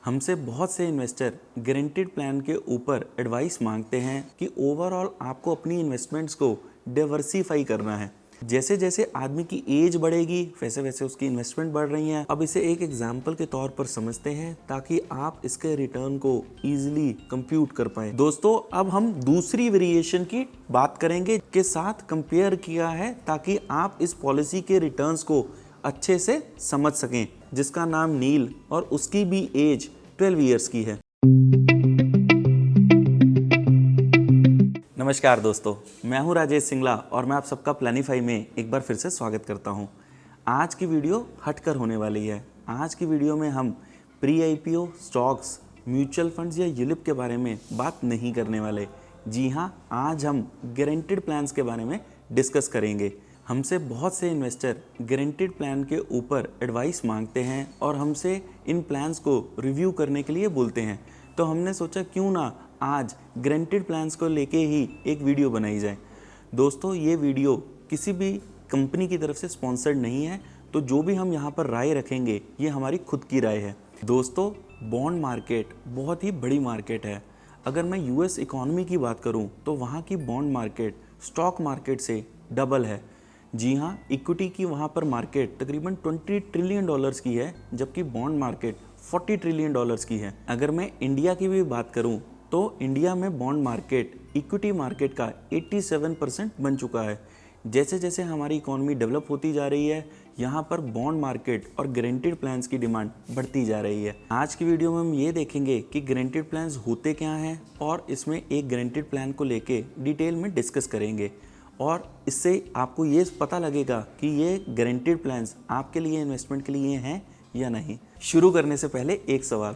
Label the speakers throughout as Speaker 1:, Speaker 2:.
Speaker 1: हमसे बहुत से इन्वेस्टर गारंटीड प्लान के ऊपर एडवाइस मांगते हैं कि ओवरऑल आपको अपनी इन्वेस्टमेंट्स को डाइवर्सिफाई करना है। जैसे जैसे आदमी की एज बढ़ेगी वैसे वैसे उसकी इन्वेस्टमेंट बढ़ रही है। अब इसे एक एग्जाम्पल के तौर पर समझते हैं ताकि आप इसके रिटर्न को इजीली कंप्यूट कर पाए। दोस्तों, अब हम दूसरी वेरिएशन की बात करेंगे के साथ कंपेयर किया है ताकि आप इस पॉलिसी के रिटर्न्स को अच्छे से समझ सकें, जिसका नाम नील और उसकी भी एज 12 इयर्स की है। नमस्कार दोस्तों, मैं हूं राजेश सिंगला और मैं आप सबका प्लानिफाई में एक बार फिर से स्वागत करता हूं। आज की वीडियो हटकर होने वाली है। आज की वीडियो में हम pre IPO stocks, mutual funds या यूलिप के बारे में बात नहीं करने वाले। जी हां, आज हम गारंटीड प्लान्स के बारे में डिस्कस करेंगे। हमसे बहुत से इन्वेस्टर गारंटीड प्लान के ऊपर एडवाइस मांगते हैं और हमसे इन प्लान्स को रिव्यू करने के लिए बोलते हैं। तो हमने सोचा क्यों ना आज गारंटीड प्लान्स को लेके ही एक वीडियो बनाई जाए। दोस्तों, ये वीडियो किसी भी कंपनी की तरफ से स्पॉन्सर्ड नहीं है, तो जो भी हम यहाँ पर राय रखेंगे ये हमारी खुद की राय है। दोस्तों, बॉन्ड मार्केट बहुत ही बड़ी मार्केट है। अगर मैं यूएस इकोनॉमी की बात करूँ तो वहाँ की बॉन्ड मार्केट स्टॉक मार्केट से डबल है। जी हाँ, इक्विटी की वहाँ पर मार्केट तकरीबन $20 ट्रिलियन की है, जबकि बॉन्ड मार्केट $40 ट्रिलियन की है। अगर मैं इंडिया की भी बात करूँ तो इंडिया में बॉन्ड मार्केट इक्विटी मार्केट का 87% बन चुका है। जैसे जैसे हमारी इकोनॉमी डेवलप होती जा रही है, यहाँ पर बॉन्ड मार्केट और गारंटीड प्लान्स की डिमांड बढ़ती जा रही है। आज की वीडियो में हम ये देखेंगे कि गारंटीड प्लान्स होते क्या हैं और इसमें एक गारंटीड प्लान को लेके डिटेल में डिस्कस करेंगे और इससे आपको ये पता लगेगा कि ये गारंटीड प्लान्स आपके लिए इन्वेस्टमेंट के लिए हैं या नहीं। शुरू करने से पहले एक सवाल,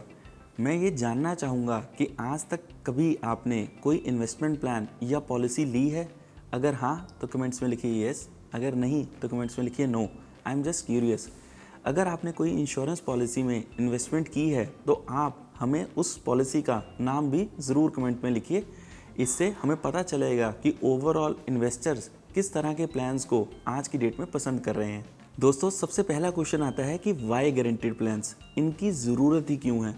Speaker 1: मैं ये जानना चाहूँगा कि आज तक कभी आपने कोई इन्वेस्टमेंट प्लान या पॉलिसी ली है? अगर हाँ तो कमेंट्स में लिखिए यस, अगर नहीं तो कमेंट्स में लिखिए no. I am just curious. अगर आपने कोई इंश्योरेंस पॉलिसी में इन्वेस्टमेंट की है तो आप हमें उस पॉलिसी का नाम भी ज़रूर कमेंट में लिखिए। इससे हमें पता चलेगा कि ओवरऑल इन्वेस्टर्स किस तरह के प्लान्स को आज की डेट में पसंद कर रहे हैं। दोस्तों, सबसे पहला क्वेश्चन आता है कि वाई गारंटीड प्लान्स, इनकी ज़रूरत ही क्यों है?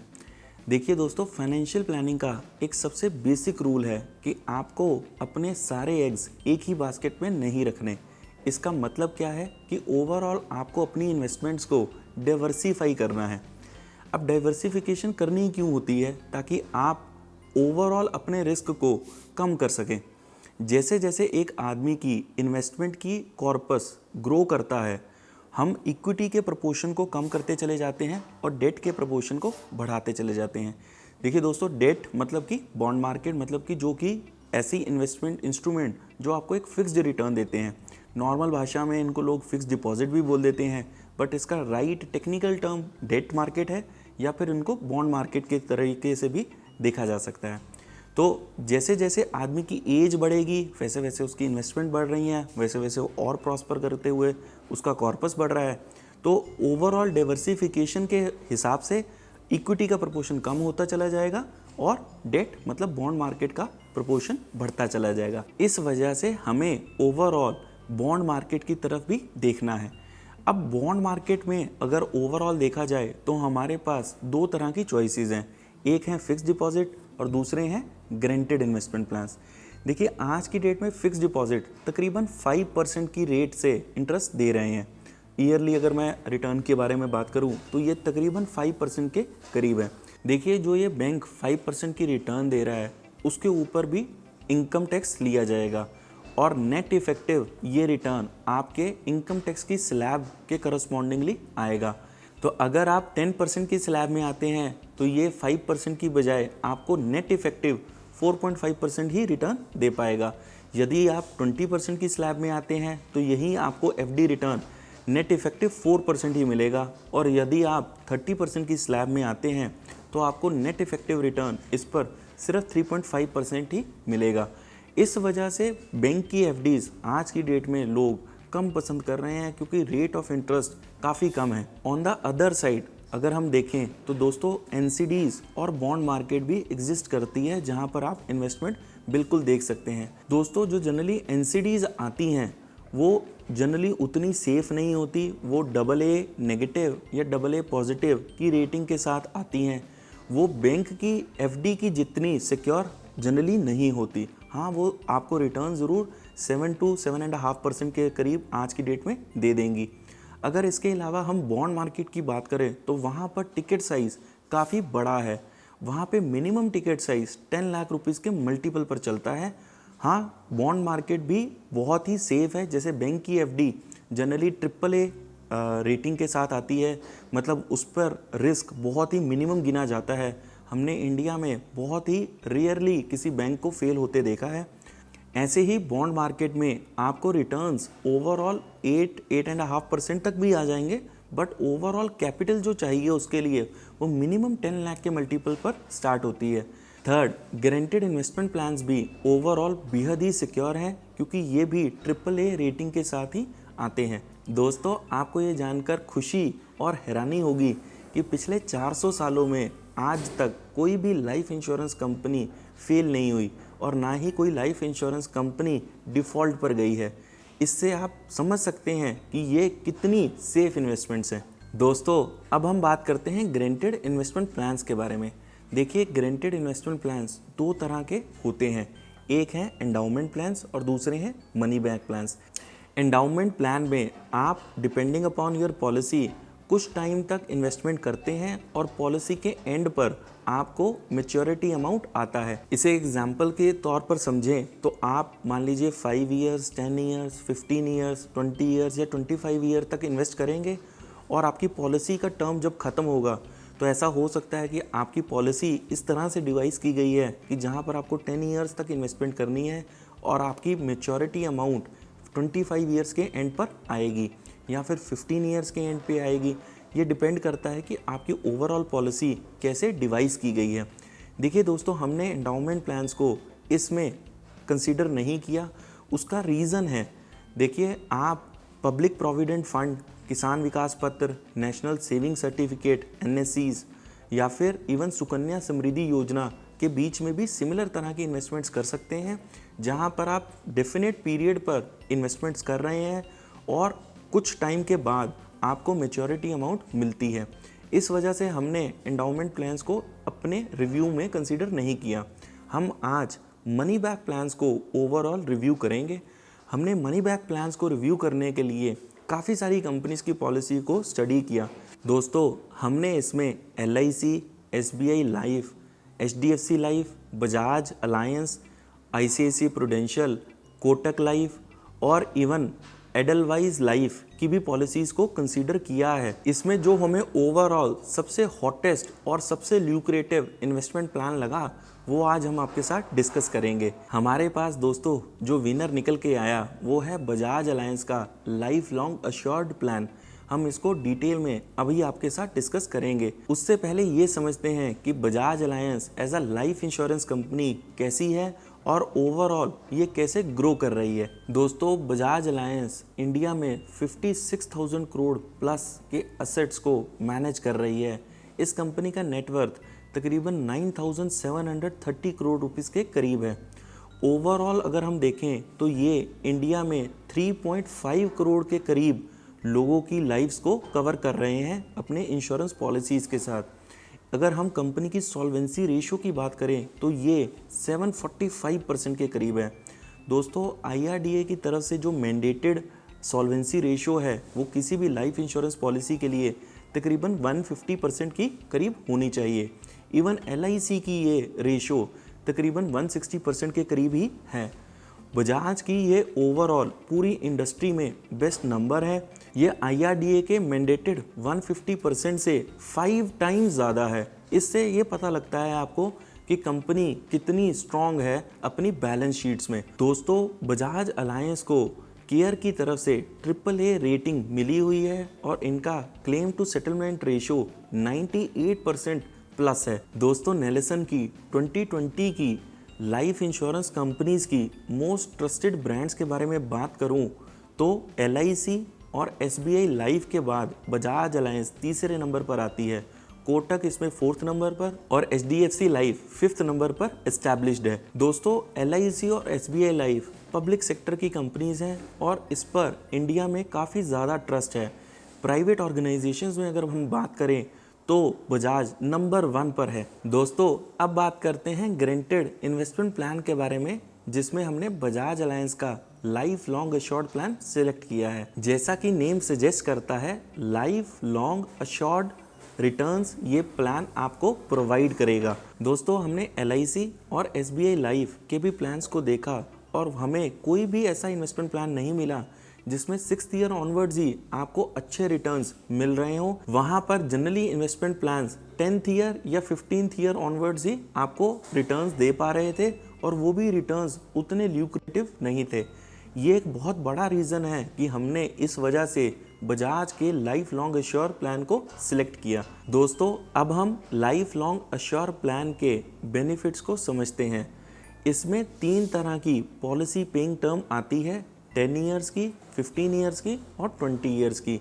Speaker 1: देखिए दोस्तों, फाइनेंशियल प्लानिंग का एक सबसे बेसिक रूल है कि आपको अपने सारे एग्स एक ही बास्केट में नहीं रखने। इसका मतलब क्या है कि ओवरऑल आपको अपनी इन्वेस्टमेंट्स को डाइवर्सिफाई करना है। अब डाइवर्सिफिकेशन करनी क्यों होती है? ताकि आप ओवरऑल अपने रिस्क को कम कर सकें। जैसे जैसे एक आदमी की इन्वेस्टमेंट की कॉर्पस ग्रो करता है, हम इक्विटी के प्रपोर्शन को कम करते चले जाते हैं और डेट के प्रपोर्शन को बढ़ाते चले जाते हैं। देखिए दोस्तों, डेट मतलब कि बॉन्ड मार्केट, मतलब कि जो कि ऐसी इन्वेस्टमेंट इंस्ट्रूमेंट जो आपको एक फिक्स्ड रिटर्न देते हैं। नॉर्मल भाषा में इनको लोग फिक्स्ड डिपॉजिट भी बोल देते हैं, बट इसका right technical term debt market है या फिर इनको बॉन्ड मार्केट के तरीके से भी देखा जा सकता है। तो जैसे जैसे आदमी की एज बढ़ेगी वैसे वैसे उसकी इन्वेस्टमेंट बढ़ रही है, वैसे वैसे वो और प्रॉस्पर करते हुए उसका कॉर्पस बढ़ रहा है। तो ओवरऑल डाइवर्सिफिकेशन के हिसाब से इक्विटी का प्रपोर्शन कम होता चला जाएगा और डेट मतलब बॉन्ड मार्केट का प्रपोर्शन बढ़ता चला जाएगा। इस वजह से हमें ओवरऑल बॉन्ड मार्केट की तरफ भी देखना है। अब बॉन्ड मार्केट में अगर ओवरऑल देखा जाए तो हमारे पास दो तरह की चॉइसेस हैं। एक है फिक्स्ड डिपॉजिट और दूसरे हैं गारंटीड इन्वेस्टमेंट प्लान्स। देखिए, आज की डेट में फिक्स्ड डिपॉजिट तकरीबन 5% की रेट से इंटरेस्ट दे रहे हैं। ईयरली अगर मैं रिटर्न के बारे में बात करूं तो ये तकरीबन 5% के करीब है। देखिए, जो ये बैंक 5% की रिटर्न दे रहा है उसके ऊपर भी इनकम टैक्स लिया जाएगा और नेट इफेक्टिव ये रिटर्न आपके इनकम टैक्स की स्लैब के करस्पॉन्डिंगली आएगा। तो अगर आप 10% की स्लैब में आते हैं तो ये 5% की बजाय आपको नेट इफेक्टिव 4.5% ही रिटर्न दे पाएगा। यदि आप 20% की स्लैब में आते हैं तो यही आपको एफडी रिटर्न नेट इफेक्टिव 4% ही मिलेगा और यदि आप 30% की स्लैब में आते हैं तो आपको नेट इफेक्टिव रिटर्न इस पर सिर्फ 3.5% ही मिलेगा। इस वजह से बैंक की एफडीज आज की डेट में लोग कम पसंद कर रहे हैं क्योंकि रेट ऑफ इंटरेस्ट काफ़ी कम है। ऑन द अदर साइड अगर हम देखें तो दोस्तों, एनसीडीज और बॉन्ड मार्केट भी एग्जिस्ट करती है जहां पर आप इन्वेस्टमेंट बिल्कुल देख सकते हैं। दोस्तों, जो जनरली एनसीडीज आती हैं वो जनरली उतनी सेफ नहीं होती। वो AA नेगेटिव या AA पॉजिटिव की रेटिंग के साथ आती हैं। वो बैंक की एफडी की जितनी सिक्योर जनरली नहीं होती। हाँ, वो आपको रिटर्न ज़रूर 7 to 7.5% के करीब आज की डेट में दे देंगी। अगर इसके अलावा हम बॉन्ड मार्केट की बात करें तो वहाँ पर टिकट साइज़ काफ़ी बड़ा है। वहाँ पे minimum ticket size 10 lakh rupees के मल्टीपल पर चलता है। हाँ, बॉन्ड मार्केट भी बहुत ही सेफ़ है। जैसे बैंक की एफडी जनरली AAA रेटिंग के साथ आती है, मतलब उस पर रिस्क बहुत ही मिनिमम गिना जाता है। हमने इंडिया में बहुत ही रेयरली किसी बैंक को फेल होते देखा है। ऐसे ही बॉन्ड मार्केट में आपको रिटर्न्स ओवरऑल 8.5% तक भी आ जाएंगे, बट ओवरऑल कैपिटल जो चाहिए उसके लिए वो मिनिमम 10 लाख के मल्टीपल पर स्टार्ट होती है। थर्ड, गारंटेड इन्वेस्टमेंट प्लान्स भी ओवरऑल बेहद ही सिक्योर हैं, क्योंकि ये भी AAA रेटिंग के साथ ही आते हैं। दोस्तों, आपको ये जानकर खुशी और हैरानी होगी कि पिछले 400 सालों में आज तक कोई भी लाइफ इंश्योरेंस कंपनी फेल नहीं हुई और ना ही कोई लाइफ इंश्योरेंस कंपनी डिफ़ॉल्ट पर गई है। इससे आप समझ सकते हैं कि ये कितनी सेफ इन्वेस्टमेंट्स हैं। दोस्तों, अब हम बात करते हैं गारंटेड इन्वेस्टमेंट प्लान्स के बारे में। देखिए, गारंटेड इन्वेस्टमेंट प्लान्स दो तरह के होते हैं। एक है एंडाउमेंट प्लान्स और दूसरे हैं money back plans. Endowment plan में आप डिपेंडिंग अपॉन योर पॉलिसी कुछ टाइम तक इन्वेस्टमेंट करते हैं और पॉलिसी के एंड पर आपको मैच्योरिटी अमाउंट आता है। इसे एग्जाम्पल के तौर पर समझें तो आप मान लीजिए 5 ईयर्स, 10 ईयर्स, 15 ईयर्स, 20 ईयर्स या 25 ईयर तक इन्वेस्ट करेंगे और आपकी पॉलिसी का टर्म जब ख़त्म होगा तो ऐसा हो सकता है कि आपकी पॉलिसी इस तरह से डिवाइस की गई है कि जहाँ पर आपको 10 ईयर्स तक इन्वेस्टमेंट करनी है और आपकी मैच्योरिटी अमाउंट 25 ईयर्स के एंड पर आएगी या फिर 15 ईयर्स के एंड पे आएगी। ये डिपेंड करता है कि आपकी ओवरऑल पॉलिसी कैसे डिवाइस की गई है। देखिए दोस्तों, हमने एंडाउमेंट प्लान्स को इसमें कंसीडर नहीं किया। उसका रीज़न है, देखिए, आप पब्लिक प्रोविडेंट फंड, किसान विकास पत्र, नेशनल सेविंग सर्टिफिकेट NSCs या फिर इवन सुकन्या समृद्धि योजना के बीच में भी सिमिलर तरह की इन्वेस्टमेंट्स कर सकते हैं, जहां पर आप डेफिनेट पीरियड पर इन्वेस्टमेंट्स कर रहे हैं और कुछ टाइम के बाद आपको मैच्योरिटी अमाउंट मिलती है। इस वजह से हमने एंडाउमेंट प्लान्स को अपने रिव्यू में कंसीडर नहीं किया। हम आज मनी बैक प्लान्स को ओवरऑल रिव्यू करेंगे। हमने मनी बैक प्लान्स को रिव्यू करने के लिए काफ़ी सारी कंपनीज़ की पॉलिसी को स्टडी किया। दोस्तों, हमने इसमें LIC, SBI life, HDFC life, Bajaj alliance, ICICI prudential, Kotak life और इवन एडलवाइज लाइफ की भी पॉलिसीज़ को कंसीडर किया है। इसमें जो हमें ओवरऑल सबसे हॉटेस्ट और सबसे ल्यूक्रेटिव इन्वेस्टमेंट प्लान लगा वो आज हम आपके साथ डिस्कस करेंगे। हमारे पास दोस्तों जो विनर निकल के आया वो है बजाज अलायंस का लाइफ लॉन्ग अश्योर्ड प्लान। हम इसको डिटेल में अभी आपके साथ डिस्कस करेंगे। उससे पहले ये समझते हैं कि Bajaj Allianz as a life insurance company कैसी है और ओवरऑल ये कैसे ग्रो कर रही है। दोस्तों, बजाज अलायंस इंडिया में 56,000 करोड़ प्लस के असेट्स को मैनेज कर रही है। इस कंपनी का नेटवर्थ तकरीबन 9,730 करोड़ रुपीस के करीब है। ओवरऑल अगर हम देखें तो ये इंडिया में 3.5 करोड़ के करीब लोगों की लाइफ्स को कवर कर रहे हैं अपने इंश्योरेंस पॉलिसीज़ के साथ। अगर हम कंपनी की सॉल्वेंसी रेशियो की बात करें तो ये 745% के करीब है। दोस्तों, IRDA की तरफ से जो मैंडेटेड सॉल्वेंसी रेशियो है वो किसी भी लाइफ इंश्योरेंस पॉलिसी के लिए तकरीबन 150% की करीब होनी चाहिए। इवन LIC की ये रेशियो तकरीबन 160% के करीब ही है। बजाज की ये ओवरऑल पूरी इंडस्ट्री में बेस्ट नंबर है। ये IRDA के मैंडेटेड 150% से 5 टाइम्स ज़्यादा है। इससे ये पता लगता है आपको कि कंपनी कितनी स्ट्रॉन्ग है अपनी बैलेंस शीट्स में। दोस्तों, बजाज अलायंस को केयर की तरफ से AAA रेटिंग मिली हुई है और इनका claim to settlement ratio 98% plus है। दोस्तों, नेल्सन की 2020 की लाइफ इंश्योरेंस कंपनीज़ की मोस्ट ट्रस्टेड ब्रांड्स के बारे में बात करूं तो LIC और SBI लाइफ के बाद बजाज अलायंस तीसरे नंबर पर आती है, कोटक इसमें 4th नंबर पर और HDFC लाइफ 5th नंबर पर एस्टैब्लिश्ड है। दोस्तों, LIC और SBI लाइफ पब्लिक सेक्टर की कंपनीज़ हैं और इस पर इंडिया में काफ़ी ज़्यादा ट्रस्ट है। प्राइवेट ऑर्गेनाइजेशंस में अगर हम बात करें तो बजाज नंबर 1 पर है। दोस्तों अब बात करते हैं गारंटेड इन्वेस्टमेंट प्लान के बारे में, जिसमें हमने बजाज अलायंस का life long assured plan select किया है। जैसा कि नेम सजेस्ट करता है, लाइफ लॉन्ग अश्योर्ड रिटर्न्स ये प्लान आपको प्रोवाइड करेगा। दोस्तों हमने LIC और SBI लाइफ के भी प्लान्स को देखा और हमें कोई भी ऐसा इन्वेस्टमेंट प्लान नहीं मिला जिसमें 6th ईयर ऑनवर्ड्स ही आपको अच्छे रिटर्न्स मिल रहे हो। वहाँ पर generally investment plans 10th year या 15th ईयर ऑनवर्ड्स ही आपको रिटर्न्स दे पा रहे थे, और वो भी रिटर्न्स उतने ल्यूक्रेटिव नहीं थे। ये एक बहुत बड़ा रीज़न है कि हमने इस वजह से बजाज के लाइफ लॉन्ग अश्योर प्लान को सिलेक्ट किया। दोस्तों अब हम लाइफ लॉन्ग अश्योर प्लान के बेनिफिट्स को समझते हैं। इसमें 3 तरह की पॉलिसी पेइंग टर्म आती है, 10 ईयर्स की, 15 ईयर्स की और 20 ईयर्स की।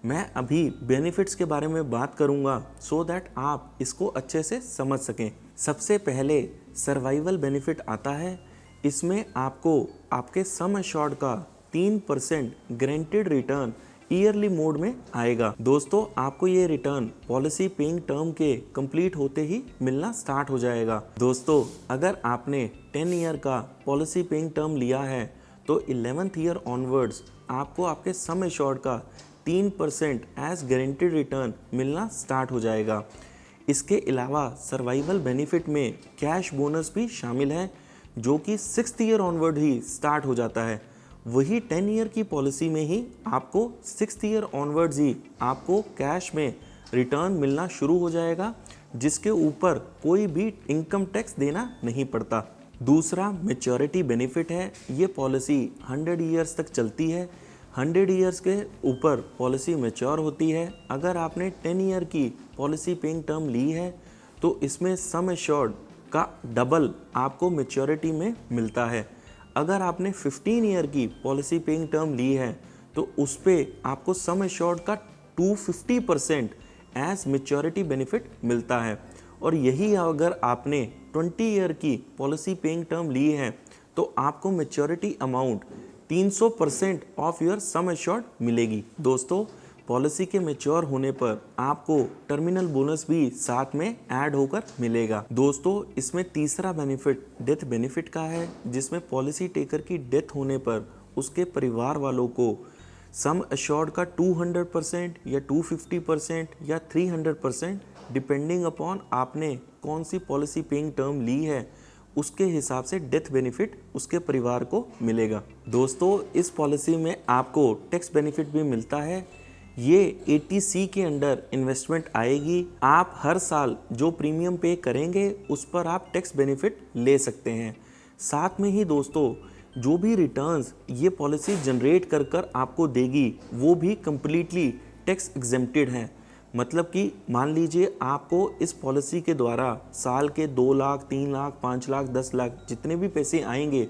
Speaker 1: मैं अभी बेनिफिट्स के बारे में बात करूंगा सो दैट आप इसको अच्छे से समझ सकें। सबसे पहले सर्वाइवल बेनिफिट आता है। इसमें आपको आपके सम एश्योर्ड का 3% गारंटेड रिटर्न ईयरली मोड में आएगा। दोस्तों आपको ये रिटर्न पॉलिसी पेइंग टर्म के कंप्लीट होते ही मिलना स्टार्ट हो जाएगा। दोस्तों अगर आपने 10 ईयर का पॉलिसी पेइंग टर्म लिया है तो 11th ईयर ऑनवर्ड्स आपको आपके सम एश्योर्ड का 3% एज गारंटेड रिटर्न मिलना स्टार्ट हो जाएगा। इसके अलावा सर्वाइवल बेनिफिट में कैश बोनस भी शामिल है, जो कि 6th ईयर ऑनवर्ड ही स्टार्ट हो जाता है। वही 10 ईयर की पॉलिसी में ही आपको 6th ईयर ऑनवर्ड्स ही आपको कैश में रिटर्न मिलना शुरू हो जाएगा, जिसके ऊपर कोई भी इनकम टैक्स देना नहीं पड़ता। दूसरा मैच्योरिटी बेनिफिट है। ये पॉलिसी 100 ईयर्स तक चलती है। 100 ईयर्स के ऊपर पॉलिसी मैच्योर होती है। अगर आपने 10 ईयर की पॉलिसी पेइंग टर्म ली है तो इसमें सम एश्योर्ड का डबल आपको मैच्योरिटी में मिलता है। अगर आपने 15 ईयर की पॉलिसी पेइंग टर्म ली है तो उस पे आपको सम एश्योर्ड का 250% एज मैच्योरिटी बेनिफिट मिलता है। और यही अगर आपने 20 ईयर की पॉलिसी पेइंग टर्म ली है तो आपको maturity amount 300% of your sum assured मिलेगी। दोस्तों पॉलिसी के मैच्योर होने पर आपको टर्मिनल बोनस भी साथ में ऐड होकर मिलेगा। दोस्तों इसमें तीसरा बेनिफिट डेथ बेनिफिट का है, जिसमें पॉलिसी टेकर की डेथ होने पर उसके परिवार वालों को सम एश्योर्ड का 200% या 250% या 300% डिपेंडिंग अपॉन आपने कौन सी पॉलिसी पेइंग टर्म ली है, उसके हिसाब से डेथ बेनिफिट उसके परिवार को मिलेगा। दोस्तों इस पॉलिसी में आपको टैक्स बेनिफिट भी मिलता है। ये 80C के अंडर इन्वेस्टमेंट आएगी। आप हर साल जो प्रीमियम पे करेंगे उस पर आप टैक्स बेनिफिट ले सकते हैं। साथ में ही दोस्तों जो भी रिटर्न्स ये पॉलिसी जनरेट कर कर आपको देगी वो भी कम्प्लीटली टैक्स एग्जेम्प्टेड हैं। मतलब कि मान लीजिए आपको इस पॉलिसी के द्वारा साल के 2 लाख, 3 लाख, 5 लाख, 10 लाख जितने भी पैसे आएंगे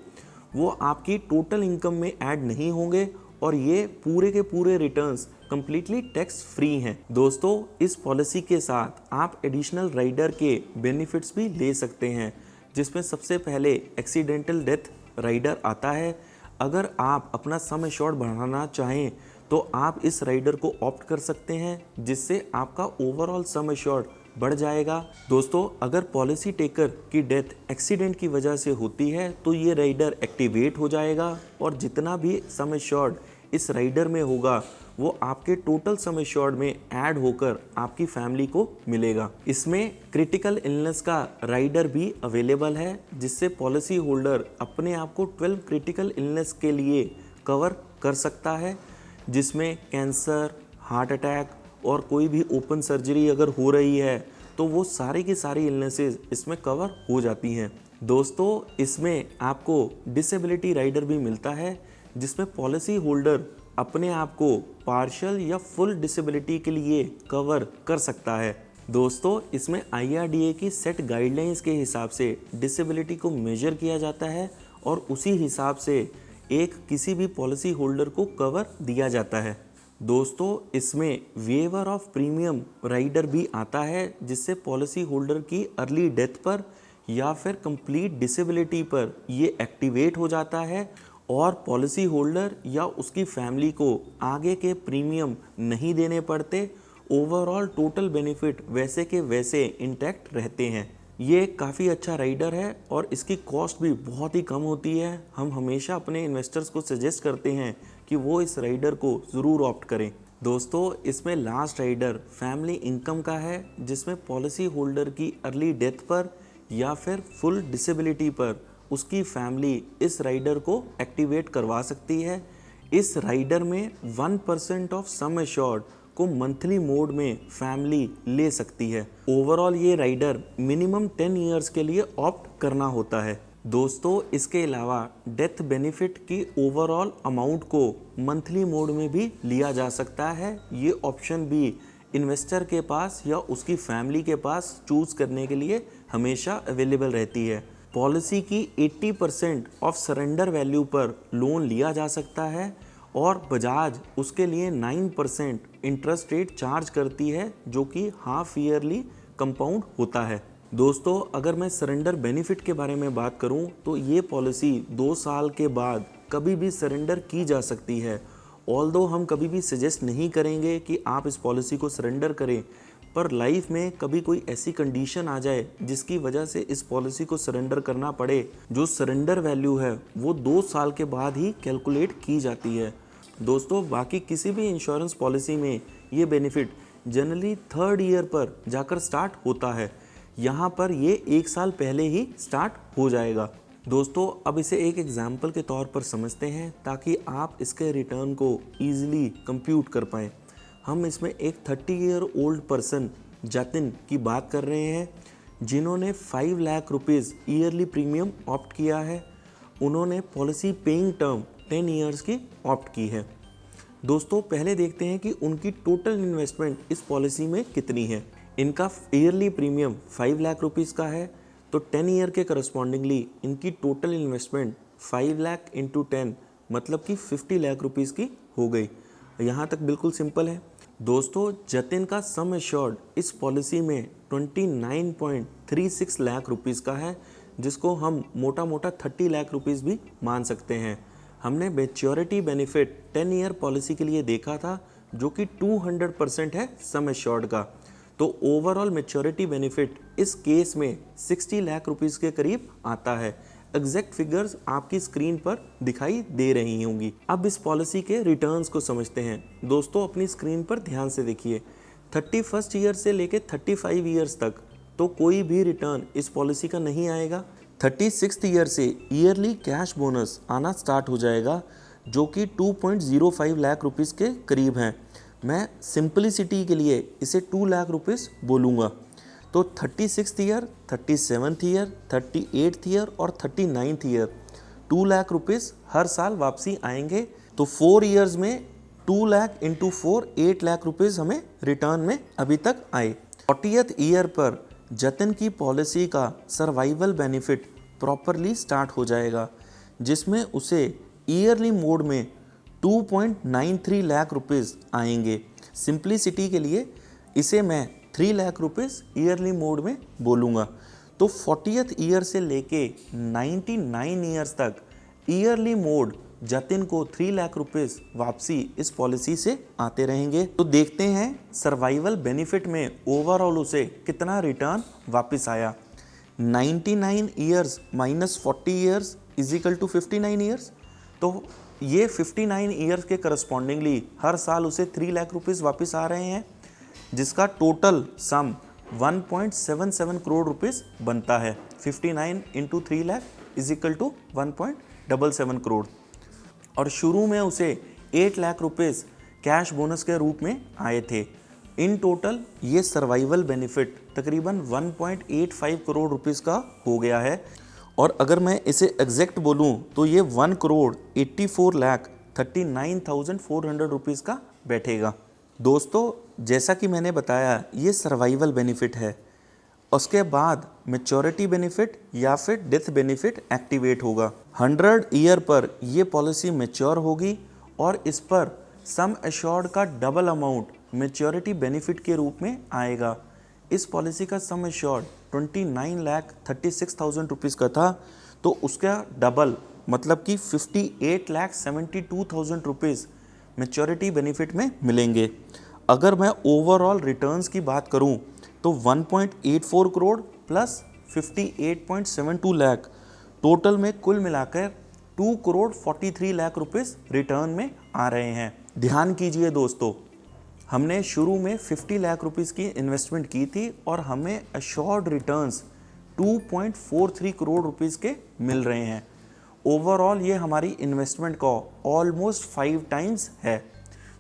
Speaker 1: वो आपकी टोटल इनकम में ऐड नहीं होंगे, और ये पूरे के पूरे रिटर्न्स कम्प्लीटली टैक्स फ्री हैं। दोस्तों इस पॉलिसी के साथ आप एडिशनल राइडर के बेनिफिट्स भी ले सकते हैं, जिसमें सबसे पहले एक्सीडेंटल डेथ राइडर आता है। अगर आप अपना सम एश्योर्ड बढ़ाना चाहें तो आप इस राइडर को ऑप्ट कर सकते हैं, जिससे आपका ओवरऑल सम एश्योर्ड बढ़ जाएगा। दोस्तों अगर पॉलिसी टेकर की डेथ एक्सीडेंट की वजह से होती है तो ये राइडर एक्टिवेट हो जाएगा, और जितना भी सम एश्योर्ड इस राइडर में होगा वो आपके टोटल सम एश्योर्ड में ऐड होकर आपकी फैमिली को मिलेगा। इसमें क्रिटिकल इलनेस का राइडर भी अवेलेबल है, जिससे पॉलिसी होल्डर अपने आप को 12 क्रिटिकल इलनेस के लिए कवर कर सकता है, जिसमें कैंसर, हार्ट अटैक और कोई भी ओपन सर्जरी अगर हो रही है तो वो सारी की सारी इलनेसेस इसमें कवर हो जाती हैं। दोस्तों इसमें आपको डिसेबिलिटी राइडर भी मिलता है, जिसमें पॉलिसी होल्डर अपने आप को पार्शियल या फुल डिसेबिलिटी के लिए कवर कर सकता है। दोस्तों इसमें IRDA की सेट गाइडलाइंस के हिसाब से डिसेबिलिटी को मेजर किया जाता है, और उसी हिसाब से एक किसी भी पॉलिसी होल्डर को कवर दिया जाता है। दोस्तों इसमें वेवर ऑफ प्रीमियम राइडर भी आता है, जिससे पॉलिसी होल्डर की अर्ली डेथ पर या फिर कंप्लीट डिसेबिलिटी पर ये एक्टिवेट हो जाता है, और पॉलिसी होल्डर या उसकी फैमिली को आगे के प्रीमियम नहीं देने पड़ते। ओवरऑल टोटल बेनिफिट वैसे के वैसे इंटैक्ट रहते हैं। ये काफ़ी अच्छा राइडर है और इसकी कॉस्ट भी बहुत ही कम होती है। हम हमेशा अपने इन्वेस्टर्स को सजेस्ट करते हैं कि वो इस राइडर को ज़रूर ऑप्ट करें। दोस्तों, इसमें लास्ट राइडर फैमिली इनकम का है, जिसमें पॉलिसी होल्डर की अर्ली डेथ पर या फिर फुल डिसेबिलिटी पर उसकी फैमिली इस राइडर को एक्टिवेट करवा सकती है। इस राइडर में 1% ऑफ सम एश्योर्ड को मंथली मोड में फैमिली ले सकती है। ओवरऑल ये राइडर मिनिमम 10 इयर्स के लिए ऑप्ट करना होता है। दोस्तों, इसके अलावा डेथ बेनिफिट की ओवरऑल अमाउंट को मंथली मोड में भी लिया जा सकता है। ये ऑप्शन भी इन्वेस्टर के पास या उसकी फैमिली के पास चूज करने के लिए हमेशा अवेलेबल रहती है। पॉलिसी की 80% ऑफ सरेंडर वैल्यू पर लोन लिया जा सकता है और बजाज उसके लिए 9% इंटरेस्ट रेट चार्ज करती है, जो कि हाफ ईयरली कंपाउंड होता है। दोस्तों, अगर मैं सरेंडर बेनिफिट के बारे में बात करूं तो ये पॉलिसी 2 साल के बाद कभी भी सरेंडर की जा सकती है। ऑल्दो हम कभी भी सजेस्ट नहीं करेंगे कि आप इस पॉलिसी को सरेंडर करें, पर लाइफ में कभी कोई ऐसी कंडीशन आ जाए जिसकी वजह से इस पॉलिसी को सरेंडर करना पड़े, जो सरेंडर वैल्यू है वो 2 साल के बाद ही कैलकुलेट की जाती है। दोस्तों, बाकी किसी भी इंश्योरेंस पॉलिसी में ये बेनिफिट जनरली 3rd ईयर पर जाकर स्टार्ट होता है। यहाँ पर ये 1 साल पहले ही स्टार्ट हो जाएगा। दोस्तों, अब इसे एक एग्जाम्पल के तौर पर समझते हैं ताकि आप इसके रिटर्न को ईजिली कंप्यूट कर पाएँ। हम इसमें एक 30 ईयर ओल्ड पर्सन जतिन की बात कर रहे हैं, जिन्होंने 5 lakh rupees yearly premium opt किया है। उन्होंने पॉलिसी पेइंग टर्म 10 ईयर्स की ऑप्ट की है। दोस्तों, पहले देखते हैं कि उनकी टोटल इन्वेस्टमेंट इस पॉलिसी में कितनी है। इनका ईयरली प्रीमियम 5 लाख रुपीज़ का है, तो 10 ईयर के करस्पॉन्डिंगली इनकी टोटल इन्वेस्टमेंट 5 लाख इंटू 10 मतलब कि 50 लाख रुपीज़ की हो गई। यहाँ तक बिल्कुल सिंपल है। दोस्तों, जतिन का सम एश्योर्ड इस पॉलिसी में 29.36 लाख रुपीज़ का है, जिसको हम मोटा मोटा 30 लाख रुपीज़ भी मान सकते हैं। हमने मैच्योरिटी बेनिफिट 10 ईयर पॉलिसी के लिए देखा था, जो कि 200% है सम एश्योर्ड का। तो ओवरऑल मैच्योरिटी बेनिफिट इस केस में 60 लाख रुपीज़ के करीब आता है। एग्जैक्ट फिगर्स आपकी स्क्रीन पर दिखाई दे रही होंगी। अब इस पॉलिसी के रिटर्न्स को समझते हैं। दोस्तों, अपनी स्क्रीन पर ध्यान से देखिए। 31st ईयर से लेके 35 ईयर्स तक तो कोई भी रिटर्न इस पॉलिसी का नहीं आएगा। 36th ईयर से ईयरली कैश बोनस आना स्टार्ट हो जाएगा, जो कि 2.05 लाख रुपीज़ के करीब हैं। मैं सिंपलिसिटी के लिए इसे 2 लाख रुपीज़ बोलूँगा। तो 36th year, 37th year, 38th year और 39th ईयर 2 लाख रुपीज़ हर साल वापसी आएंगे। तो 4 ईयर्स में 2 लाख इंटू 4 8 लाख रुपीज़ हमें रिटर्न में अभी तक आए। 40th ईयर पर जतिन की पॉलिसी का सर्वाइवल बेनिफिट प्रॉपरली स्टार्ट हो जाएगा, जिसमें उसे ईयरली मोड में 2.93 लाख रुपीज़ आएंगे। सिंप्लिसिटी के लिए इसे मैं 3 लाख रुपीज़ ईयरली मोड में बोलूँगा। तो 40th ईयर से लेके 99 ईयर्स तक ईयरली मोड जतिन को 3 लाख रुपीज़ वापसी इस पॉलिसी से आते रहेंगे। तो देखते हैं सर्वाइवल बेनिफिट में ओवरऑल उसे कितना रिटर्न वापस आया। 99 years minus 40 years is equal to 59 years. तो ये 59 ईयर्स के करस्पॉन्डिंगली हर साल उसे 3 लाख रुपीज़ वापस आ रहे हैं, जिसका टोटल सम 1.77 करोड़ रुपीज़ बनता है। 59 into 3 lakh is equal to 1.77 crore. और शुरू में उसे 8 लाख रुपीज़ कैश बोनस के रूप में आए थे। इन टोटल ये सर्वाइवल बेनिफिट तकरीबन 1.85 करोड़ रुपीज़ का हो गया है। और अगर मैं इसे एग्जैक्ट बोलूँ तो ये 1,84,39,400 रुपीज़ का बैठेगा। दोस्तों, जैसा कि मैंने बताया, ये सर्वाइवल बेनिफिट है। उसके बाद मैच्योरिटी बेनिफिट या फिर डेथ बेनिफिट एक्टिवेट होगा। 100 ईयर पर ये पॉलिसी मैच्योर होगी और इस पर सम एश्योर्ड का डबल अमाउंट मैच्योरिटी बेनिफिट के रूप में आएगा। इस पॉलिसी का सम एश्योर्ड 29,36,000 रुपीज़ का था, तो उसका डबल मतलब कि 58,72,000 रुपीज़ मैच्योरिटी बेनिफिट में मिलेंगे। अगर मैं ओवरऑल रिटर्न्स की बात करूं तो 1.84 करोड़ प्लस 58.72 लाख, टोटल में कुल मिलाकर 2 करोड़ 43 लाख रुपीस रिटर्न में आ रहे हैं। ध्यान कीजिए दोस्तों, हमने शुरू में 50 लाख रुपीस की इन्वेस्टमेंट की थी और हमें अश्योर्ड रिटर्न्स 2.43 करोड़ रुपीस के मिल रहे हैं। ओवरऑल ये हमारी इन्वेस्टमेंट का ऑलमोस्ट 5 टाइम्स है।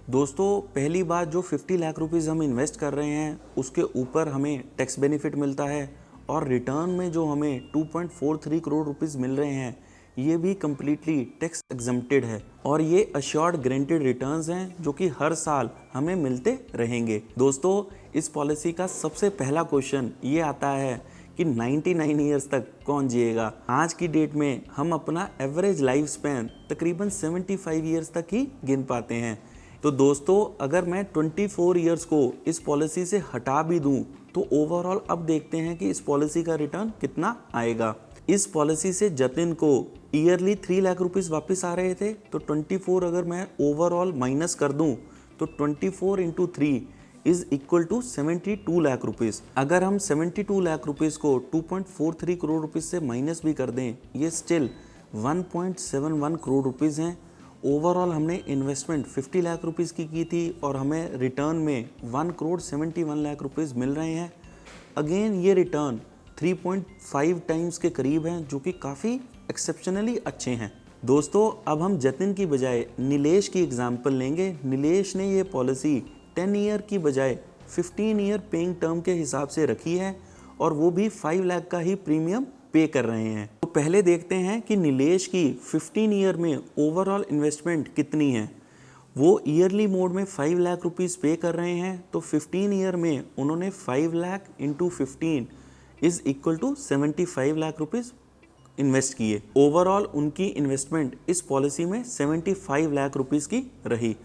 Speaker 1: दोस्तों, पहली बात, जो 50 लाख रुपीस हम इन्वेस्ट कर रहे हैं उसके ऊपर हमें टैक्स बेनिफिट मिलता है और रिटर्न में जो हमें 2.43 करोड़ रुपीस मिल रहे हैं ये भी कम्प्लीटली टैक्स एग्जम्प्टेड है और ये अश्योर्ड गारंटीड रिटर्न्स हैं जो कि हर साल हमें मिलते रहेंगे। दोस्तों, इस पॉलिसी का सबसे पहला क्वेश्चन ये आता है कि 99 ईयर्स तक कौन जिएगा। आज की डेट में हम अपना एवरेज लाइफ स्पैन तकरीबन 75 ईयर्स तक ही गिन पाते हैं। तो दोस्तों, अगर मैं 24 ईयर्स को इस पॉलिसी से हटा भी दूं तो ओवरऑल अब देखते हैं कि इस पॉलिसी का रिटर्न कितना आएगा। इस पॉलिसी से जतिन को ईयरली 3 लाख रुपीस वापस आ रहे थे, तो 24 अगर मैं ओवरऑल माइनस कर दूं तो 24 into 3 is equal to 72 lakh rupees. अगर हम 72 लाख रुपीस को 2.43 करोड़ रुपीस से माइनस भी कर दें, ये स्टिल 1.71 करोड़ रुपीस हैं। ओवरऑल हमने इन्वेस्टमेंट 50 लाख रुपीस की थी और हमें रिटर्न में 1 करोड़ 71 लाख रुपीस मिल रहे हैं। अगेन ये रिटर्न 3.5 टाइम्स के करीब हैं, जो कि काफ़ी एक्सेप्शनली अच्छे हैं। दोस्तों, अब हम जतिन की बजाय नीलेश की एग्जांपल लेंगे। नीलेश ने ये पॉलिसी 10 ईयर की बजाय 15 ईयर पेइंग टर्म के हिसाब से रखी है और वो भी 5 लाख का ही प्रीमियम पे कर रहे हैं। तो पहले देखते हैं कि नीलेश की 15 ईयर में ओवरऑल इन्वेस्टमेंट कितनी है। वो ईयरली मोड में 5 लाख रुपीस पे कर रहे हैं, तो 15 ईयर में उन्होंने 5 lakh into 15 is equal to 75 lakh rupees invest किए। ओवरऑल उनकी इन्वेस्टमेंट इस पॉलिसी में 75 लाख रुपीस की रही।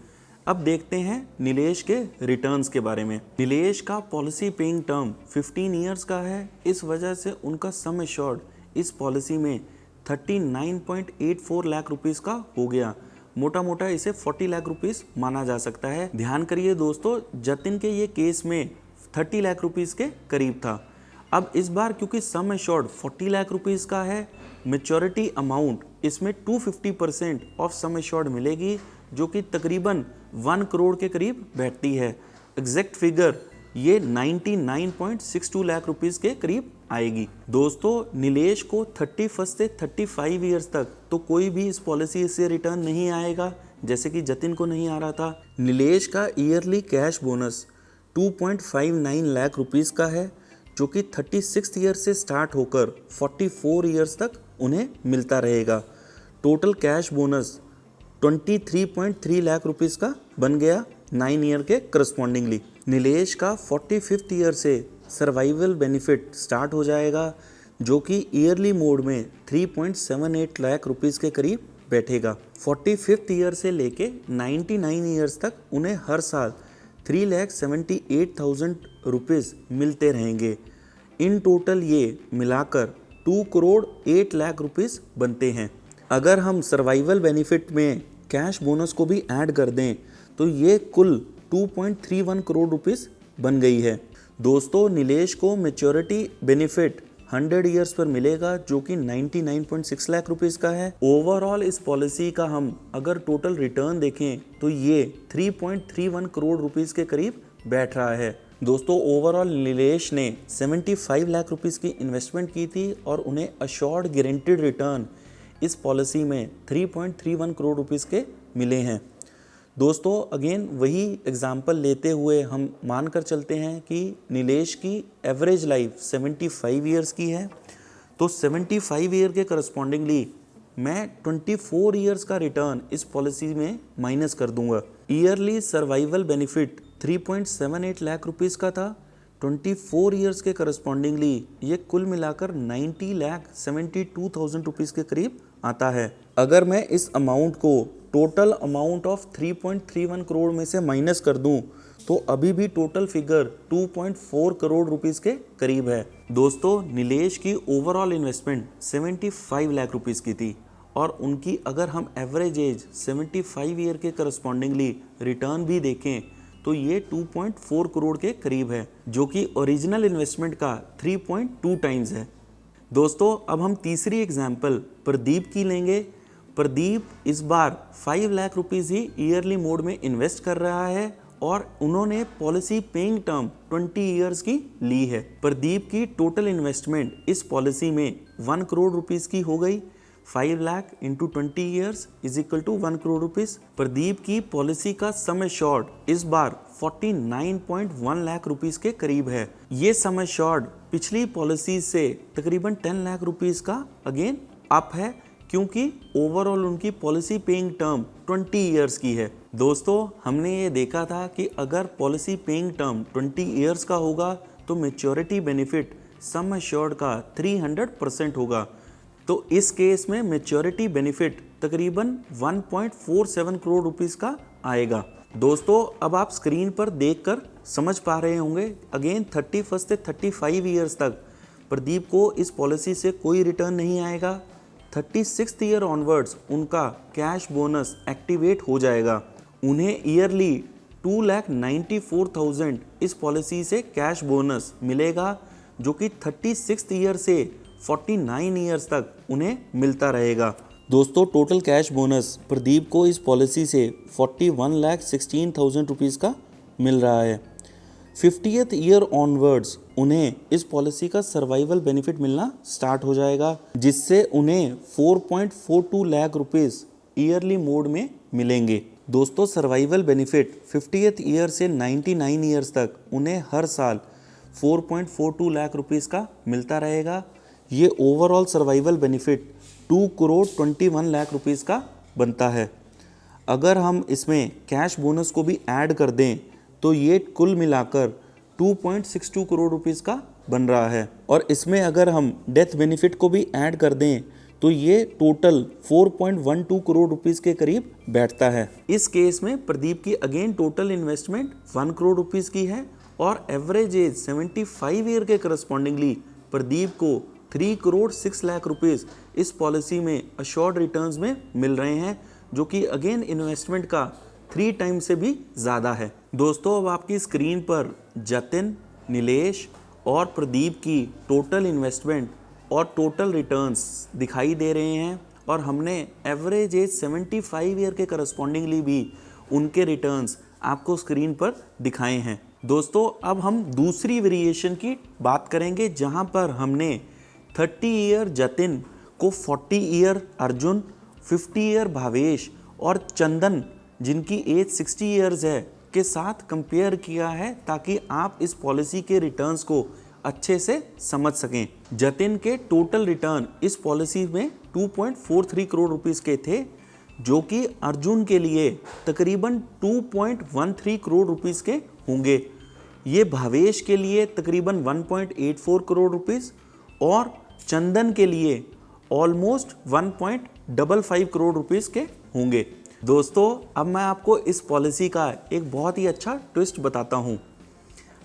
Speaker 1: अब देखते हैं नीलेश के रिटर्न्स के बारे में। नीलेश का पॉलिसी पेइंग टर्म 15 ईयर्स का है, इस वजह से उनका सम एश्योर्ड इस पॉलिसी में 39.84 लाख रुपीस का हो गया। मोटा मोटा इसे 40 लाख रुपीस माना जा सकता है। ध्यान करिए दोस्तों, जतिन के ये केस में 30 लाख रुपीस के करीब था। अब इस बार क्योंकि सम एश्योर्ड 40 लाख रुपीस का है, मैच्योरिटी अमाउंट इसमें 250% ऑफ सम एश्योर्ड मिलेगी, जो कि तकरीबन 1 करोड़ के करीब बैठती है। एग्जैक्ट फिगर ये 99.62 लाख रुपीस के करीब आएगी। दोस्तों, नीलेश को 31 से 35 ईयर्स तक तो कोई भी इस पॉलिसी से रिटर्न नहीं आएगा, जैसे कि जतिन को नहीं आ रहा था। नीलेश का yearly cash bonus 2.59 lakh rupees का है, जो कि 36 ईयर से स्टार्ट होकर 44 ईयर्स तक उन्हें मिलता रहेगा। Total cash bonus 23.3 lakh rupees का बन गया 9 ईयर के करस्पॉन्डिंगली। नीलेश का 45th ईयर से सर्वाइवल बेनिफिट स्टार्ट हो जाएगा, जो कि ईयरली मोड में 3.78 लाख रुपीस के करीब बैठेगा। 45th ईयर से लेके 99 ईयर्स तक उन्हें हर साल 3,78,000 रुपीस मिलते रहेंगे। इन टोटल ये मिलाकर 2 करोड़ 8 लाख रुपीस बनते हैं। अगर हम सर्वाइवल बेनिफिट में कैश बोनस को भी ऐड कर दें तो ये कुल 2.31 करोड़ रुपीस बन गई है। दोस्तों, नीलेश को मैच्योरिटी बेनिफिट 100 ईयर्स पर मिलेगा, जो कि 99.6 लाख रुपीस का है। ओवरऑल इस पॉलिसी का हम अगर टोटल रिटर्न देखें तो ये 3.31 करोड़ रुपीस के करीब बैठ रहा है। दोस्तों, ओवरऑल नीलेश ने 75 लाख रुपीस की इन्वेस्टमेंट की थी और उन्हें अश्योर्ड गारंटीड रिटर्न इस पॉलिसी में 3.31 करोड़ रुपीस के मिले हैं। दोस्तों, अगेन वही एग्जाम्पल लेते हुए हम मान कर चलते हैं कि नीलेश की एवरेज लाइफ 75 ईयर्स की है, तो 75 ईयर के करस्पॉन्डिंगली मैं 24 ईयर्स का रिटर्न इस पॉलिसी में माइनस कर दूंगा। Yearly survival benefit 3.78 lakh rupees का था, 24 ईयर्स के करस्पॉन्डिंगली ये कुल मिलाकर 90,72,000 रुपीस के करीब आता है। अगर मैं इस अमाउंट को टोटल अमाउंट ऑफ 3.31 करोड़ में से माइनस कर दूं तो अभी भी टोटल फिगर 2.4 करोड़ रुपीस के करीब है। दोस्तों, नीलेश की ओवरऑल इन्वेस्टमेंट 75 लाख रुपीस की थी और उनकी अगर हम एवरेज एज 75 ईयर के करस्पॉन्डिंगली रिटर्न भी देखें तो ये 2.4 करोड़ के करीब है, जो कि ओरिजिनल इन्वेस्टमेंट का 3.2 टाइम्स है। दोस्तों अब हम तीसरी एग्जाम्पल प्रदीप की लेंगे। प्रदीप इस बार 5 लाख रुपीज़ ही ईयरली मोड में इन्वेस्ट कर रहा है और उन्होंने पॉलिसी पेइंग टर्म 20 ईयर्स की ली है। प्रदीप की टोटल इन्वेस्टमेंट इस पॉलिसी में 1 करोड़ रुपीज़ की हो गई। 5 lakh into 20 years is equal to 1 crore rupees. Pradeep की पॉलिसी का सम एश्योर्ड इस बार 49.1 लाख रुपीज़ के करीब है। ये सम एश्योर्ड पिछली पॉलिसी से तकरीबन 10 लाख रुपीज़ का अगेन अप है, क्योंकि ओवरऑल उनकी पॉलिसी पेइंग टर्म 20 ईयर्स की है। दोस्तों हमने ये देखा था कि अगर पॉलिसी पेइंग टर्म 20 ईयर्स का होगा तो मैच्योरिटी बेनिफिट सम एश्योर्ड का 300% होगा। तो इस केस में मैच्योरिटी बेनिफिट तकरीबन 1.47 करोड़ रुपीज़ का आएगा। दोस्तों अब आप स्क्रीन पर देखकर समझ पा रहे होंगे, अगेन 31 से 35 ईयर्स तक प्रदीप को इस पॉलिसी से कोई रिटर्न नहीं आएगा। 36th ईयर ऑनवर्ड्स उनका कैश बोनस एक्टिवेट हो जाएगा। उन्हें ईयरली 2,94,000 इस पॉलिसी से कैश बोनस मिलेगा, जो कि 36th ईयर से 49 ईयर्स तक उन्हें मिलता रहेगा। दोस्तों टोटल कैश बोनस प्रदीप को इस पॉलिसी से 41,16,000 रुपीज़ का मिल रहा है। 50th ईयर ऑनवर्ड्स उन्हें इस पॉलिसी का सर्वाइवल बेनिफिट मिलना स्टार्ट हो जाएगा, जिससे उन्हें 4.42 लाख रुपीज़ ईयरली मोड में मिलेंगे। दोस्तों सर्वाइवल बेनिफिट 50th ईयर से 99 ईयर्स तक उन्हें हर साल 4.42 लाख रुपीज़ का मिलता रहेगा। ये overall survival benefit 2 crore 21 lakh rupees का बनता है। अगर हम इसमें कैश बोनस को भी ऐड कर दें तो ये कुल मिलाकर 2.62 करोड़ रुपीज़ का बन रहा है। और इसमें अगर हम डेथ बेनिफिट को भी ऐड कर दें तो ये टोटल 4.12 करोड़ रुपीज़ के करीब बैठता है। इस केस में प्रदीप की again total investment 1 crore rupees की है और एवरेज एज 75 ईयर के करस्पॉन्डिंगली प्रदीप को 3 करोड़ 6 लाख रुपीज़ इस पॉलिसी में अश्योर्ड रिटर्न्स में मिल रहे हैं, जो कि अगेन इन्वेस्टमेंट का 3 टाइम से भी ज़्यादा है। दोस्तों अब आपकी स्क्रीन पर जतिन, नीलेश और प्रदीप की टोटल इन्वेस्टमेंट और टोटल रिटर्न्स दिखाई दे रहे हैं और हमने एवरेज एज 75 ईयर के करस्पॉन्डिंगली भी उनके रिटर्न्स आपको स्क्रीन पर दिखाए हैं। दोस्तों अब हम दूसरी वेरिएशन की बात करेंगे, जहां पर हमने 30 ईयर जतिन को 40 ईयर अर्जुन, 50 ईयर भावेश और चंदन जिनकी एज 60 ईयर्स है के साथ कंपेयर किया है, ताकि आप इस पॉलिसी के रिटर्न्स को अच्छे से समझ सकें। जतिन के टोटल रिटर्न इस पॉलिसी में 2.43 करोड़ रुपीस के थे, जो कि अर्जुन के लिए तकरीबन 2.13 करोड़ रुपीस के होंगे। ये भावेश के लिए तकरीबन 1.84 करोड़ रुपीस और चंदन के लिए ऑलमोस्ट 1.55 करोड़ रुपीस के होंगे। दोस्तों अब मैं आपको इस पॉलिसी का एक बहुत ही अच्छा ट्विस्ट बताता हूँ।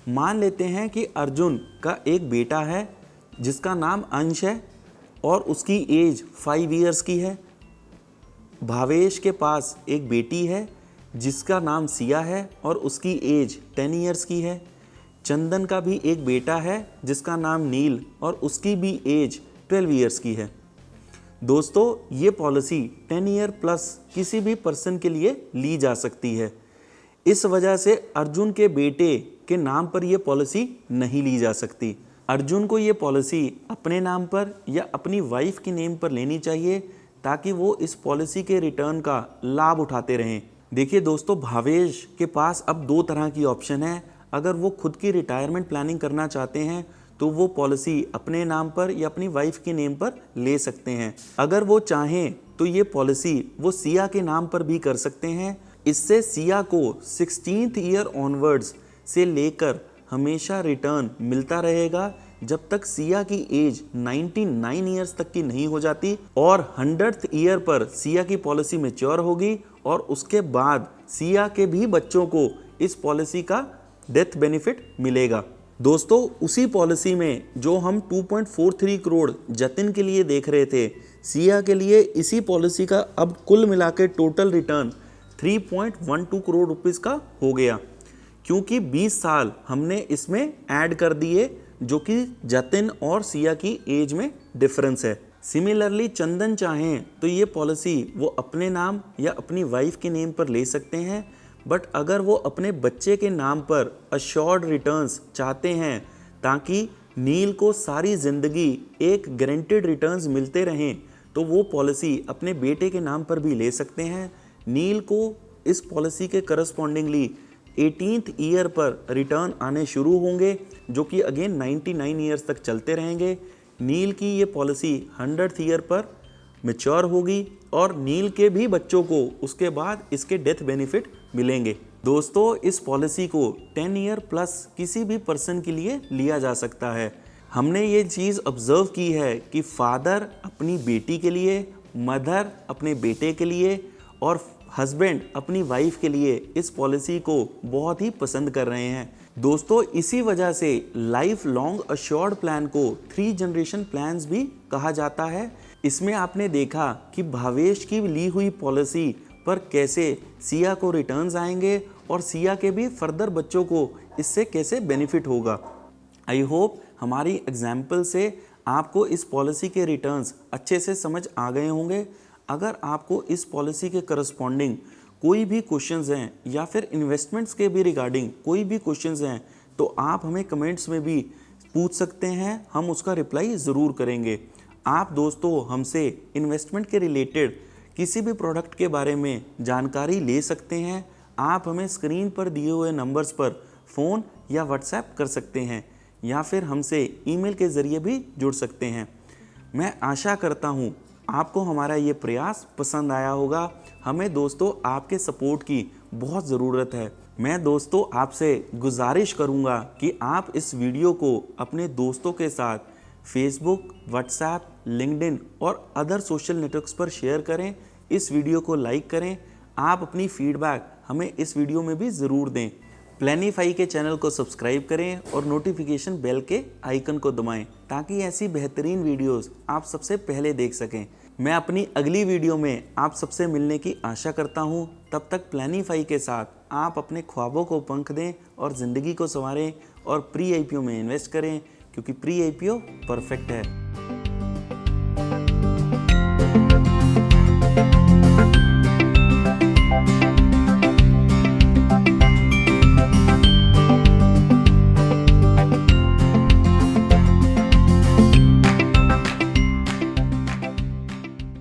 Speaker 1: मान लेते हैं कि अर्जुन का एक बेटा है जिसका नाम अंश है और उसकी एज 5 ईयर्स की है। भावेश के पास एक बेटी है जिसका नाम सिया है और उसकी एज 10 ईयर्स की है। चंदन का भी एक बेटा है जिसका नाम नील और उसकी भी एज 12 ईयर्स की है। दोस्तों ये पॉलिसी 10 ईयर प्लस किसी भी पर्सन के लिए ली जा सकती है। इस वजह से अर्जुन के बेटे के नाम पर यह पॉलिसी नहीं ली जा सकती। अर्जुन को ये पॉलिसी अपने नाम पर या अपनी वाइफ के नेम पर लेनी चाहिए, ताकि वो इस पॉलिसी के रिटर्न का लाभ उठाते रहें। देखिए दोस्तों, भावेश के पास अब 2 तरह की ऑप्शन है। अगर वो खुद की रिटायरमेंट प्लानिंग करना चाहते हैं तो वो पॉलिसी अपने नाम पर या अपनी वाइफ के नेम पर ले सकते हैं। अगर वो चाहें तो ये पॉलिसी वो सिया के नाम पर भी कर सकते हैं। इससे सिया को 16th ईयर ऑनवर्ड्स से लेकर हमेशा रिटर्न मिलता रहेगा, जब तक सिया की एज 99 ईयर्स तक की नहीं हो जाती और 100th ईयर पर सिया की पॉलिसी मैच्योर होगी और उसके बाद सिया के भी बच्चों को इस पॉलिसी का डेथ बेनिफिट मिलेगा। दोस्तों उसी पॉलिसी में जो हम 2.43 करोड़ जतिन के लिए देख रहे थे, सिया के लिए इसी पॉलिसी का अब कुल मिला के टोटल रिटर्न 3.12 करोड़ रुपीस का हो गया। क्योंकि 20 साल हमने इसमें ऐड कर दिए, जो कि जतिन और सिया की एज में डिफरेंस है। सिमिलरली चंदन चाहें तो ये पॉलिसी वो अपने नाम या अपनी वाइफ के नेम पर ले सकते हैं, बट अगर वो अपने बच्चे के नाम पर अश्योर्ड रिटर्न्स चाहते हैं ताकि नील को सारी ज़िंदगी एक गारंटेड रिटर्न्स मिलते रहें, तो वो पॉलिसी अपने बेटे के नाम पर भी ले सकते हैं। नील को इस पॉलिसी के करस्पॉन्डिंगली 18th ईयर पर रिटर्न आने शुरू होंगे, जो कि अगेन 99 ईयर्स तक चलते रहेंगे। नील की ये पॉलिसी 100th ईयर पर मैच्योर होगी और नील के भी बच्चों को उसके बाद इसके डेथ बेनिफिट मिलेंगे। दोस्तों, इस पॉलिसी को 10 ईयर प्लस किसी भी पर्सन के लिए लिया जा सकता है। हमने ये चीज़ ऑब्जर्व की है कि फादर अपनी बेटी के लिए, मदर अपने बेटे के लिए और हस्बैंड अपनी वाइफ के लिए इस पॉलिसी को बहुत ही पसंद कर रहे हैं। दोस्तों, इसी वजह से लाइफ लॉन्ग अश्योर्ड प्लान को 3 जनरेशन प्लान्स भी कहा जाता है। इसमें आपने देखा कि भावेश की ली हुई पॉलिसी पर कैसे सिया को रिटर्न्स आएंगे और सिया के भी फर्दर बच्चों को इससे कैसे बेनिफिट होगा। आई होप हमारी एग्जाम्पल से आपको इस पॉलिसी के रिटर्न्स अच्छे से समझ आ गए होंगे। अगर आपको इस पॉलिसी के करस्पॉन्डिंग कोई भी क्वेश्चंस हैं या फिर इन्वेस्टमेंट्स के भी रिगार्डिंग कोई भी क्वेश्चंस हैं, तो आप हमें कमेंट्स में भी पूछ सकते हैं, हम उसका रिप्लाई ज़रूर करेंगे। आप दोस्तों हमसे इन्वेस्टमेंट के रिलेटेड किसी भी प्रोडक्ट के बारे में जानकारी ले सकते हैं। आप हमें स्क्रीन पर दिए हुए नंबर्स पर फ़ोन या व्हाट्सएप कर सकते हैं या फिर हमसे ईमेल के ज़रिए भी जुड़ सकते हैं। मैं आशा करता हूँ आपको हमारा ये प्रयास पसंद आया होगा। हमें दोस्तों आपके सपोर्ट की बहुत ज़रूरत है। मैं दोस्तों आपसे गुजारिश करूँगा कि आप इस वीडियो को अपने दोस्तों के साथ फेसबुक, व्हाट्सएप, लिंक्डइन और अदर सोशल नेटवर्क्स पर शेयर करें। इस वीडियो को लाइक करें। आप अपनी फीडबैक हमें इस वीडियो में भी ज़रूर दें। प्लानिफाई के चैनल को सब्सक्राइब करें और नोटिफिकेशन बेल के आइकन को दबाएं ताकि ऐसी बेहतरीन वीडियोस आप सबसे पहले देख सकें। मैं अपनी अगली वीडियो में आप सबसे मिलने की आशा करता हूं। तब तक प्लानिफाई के साथ आप अपने ख्वाबों को पंख दें और ज़िंदगी को संवारें और प्री आईपीओ में इन्वेस्ट करें, क्योंकि प्री आईपीओ परफेक्ट है।